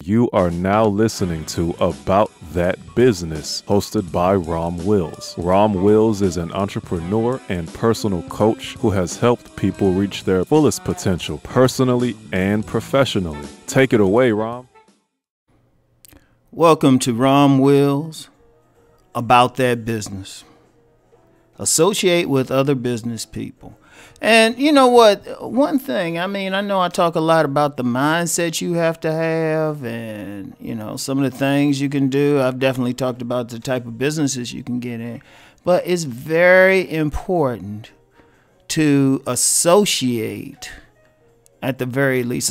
You are now listening to About That Business, hosted by Rom Wills. Rom Wills is an entrepreneur and personal coach who has helped people reach their fullest potential personally and professionally. Take it away, Rom. Welcome to Rom Wills, About That Business. Associate with other business people. And you know what? One thing, I know I talk a lot about the mindset you have to have and, some of the things you can do. I've definitely talked about the type of businesses you can get in. But it's very important to associate, at the very least,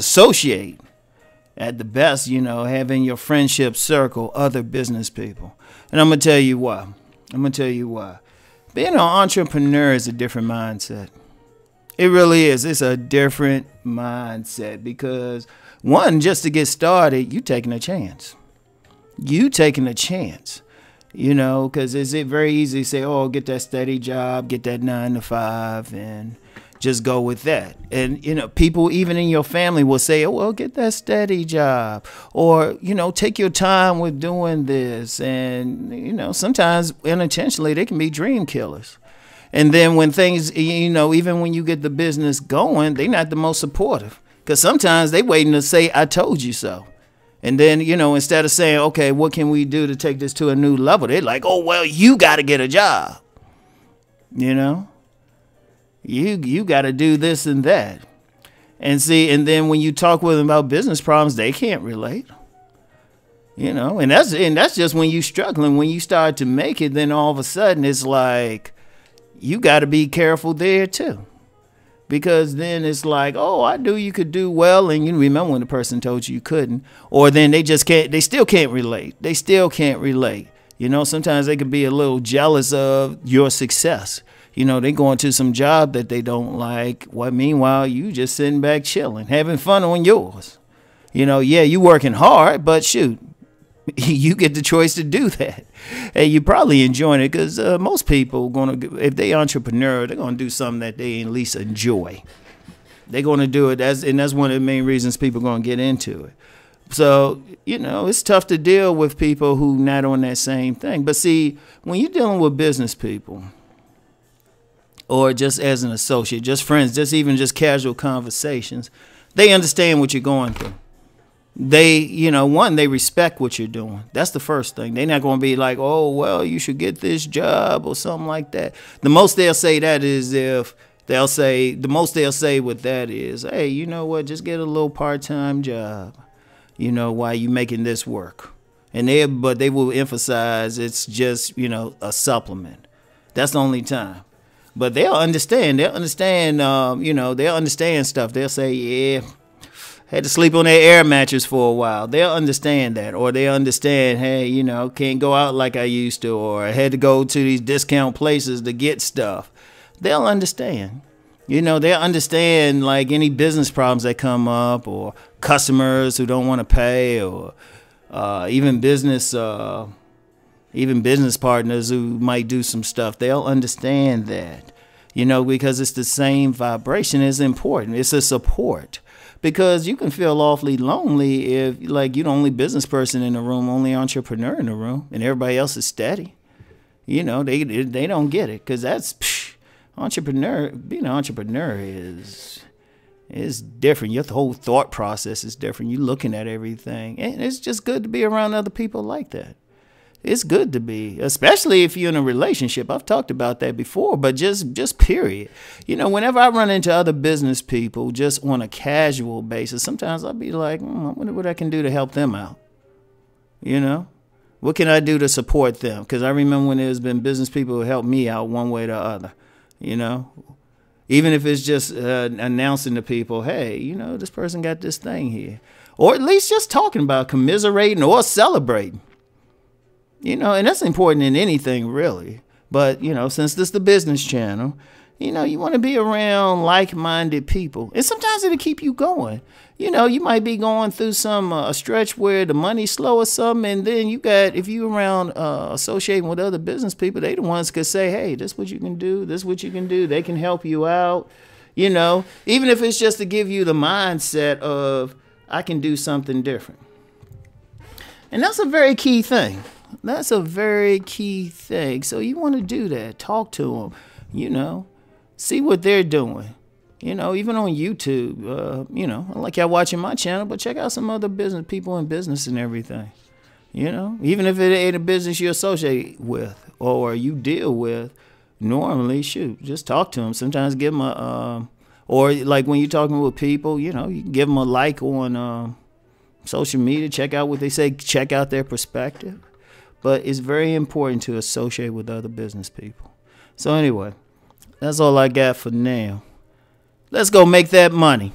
at the best, have in your friendship circle other business people. And I'm going to tell you why. Being an entrepreneur is a different mindset. It really is. It's a different mindset because, one, just to get started, you taking a chance. Because it's very easy to say, oh, get that steady job, get that 9 to 5, and just go with that. And, people even in your family will say, oh, well, get that steady job. Or, take your time with doing this. And, sometimes unintentionally they can be dream killers. And then when things, even when you get the business going, they're not the most supportive. Because sometimes they waiting to say, I told you so. And then, instead of saying, okay, what can we do to take this to a new level? They're like, oh, well, you got to get a job. You got to do this and that. And then when you talk with them about business problems, they can't relate. And that's just when you're struggling. When you start to make it, then all of a sudden it's like, you got to be careful there too. Because then it's like, oh, I knew you could do well. And you remember when the person told you couldn't. Or then they still can't relate. Sometimes they could be a little jealous of your success. They going to some job that they don't like. Well, meanwhile, you just sitting back chilling, having fun on yours. You working hard, but shoot, you get the choice to do that. And you probably enjoying it because most people if they entrepreneur, they're going to do something that they at least enjoy. They're going to do it, and that's one of the main reasons people are going to get into it. So, it's tough to deal with people who not on that same thing. But see, when you're dealing with business people, or just as an associate, just friends, just casual conversations, they understand what you're going through. They, they respect what you're doing. That's the first thing. They're not going to be like, oh, well, you should get this job or something like that. The most they'll say with that is, hey, you know what, just get a little part-time job, while you're making this work. But they will emphasize it's just, a supplement. That's the only time. But they'll understand. They'll understand stuff. They'll say, yeah, had to sleep on their air mattress for a while. They'll understand that. Or they understand, hey, can't go out like I used to. Or I had to go to these discount places to get stuff. They'll understand. They'll understand like any business problems that come up or customers who don't want to pay or even business partners who might do some stuff. They'll understand that, because it's the same vibration. It's important. It's a support. Because you can feel awfully lonely if, like, you're the only business person in the room, only entrepreneur in the room, and everybody else is steady. They don't get it because that's entrepreneur. Being an entrepreneur is different. Your whole thought process is different. You're looking at everything, and it's just good to be around other people like that. It's good to be, especially if you're in a relationship. I've talked about that before, but just period. Whenever I run into other business people, just on a casual basis, sometimes I'll be like, I wonder what I can do to help them out. What can I do to support them? Because I remember when there's been business people who helped me out one way or the other, even if it's just announcing to people, hey, this person got this thing here. Or at least just talking about commiserating or celebrating. And that's important in anything, really. But, since this is the business channel, you want to be around like-minded people. And sometimes it'll keep you going. You might be going through a stretch where the money's slow or something. And then if you around associating with other business people, they the ones could say, hey, this is what you can do. This is what you can do. They can help you out. Even if it's just to give you the mindset of, I can do something different. And that's a very key thing. That's a very key thing. So you want to do that. Talk to them, see what they're doing. Even on YouTube, like y'all watching my channel, but check out some other business people in business and everything. Even if it ain't a business you associate with or you deal with, normally, shoot, just talk to them. Sometimes give them or like when you're talking with people, you can give them a like on social media, check out what they say, check out their perspective. But it's very important to associate with other business people. So anyway, that's all I got for now. Let's go make that money.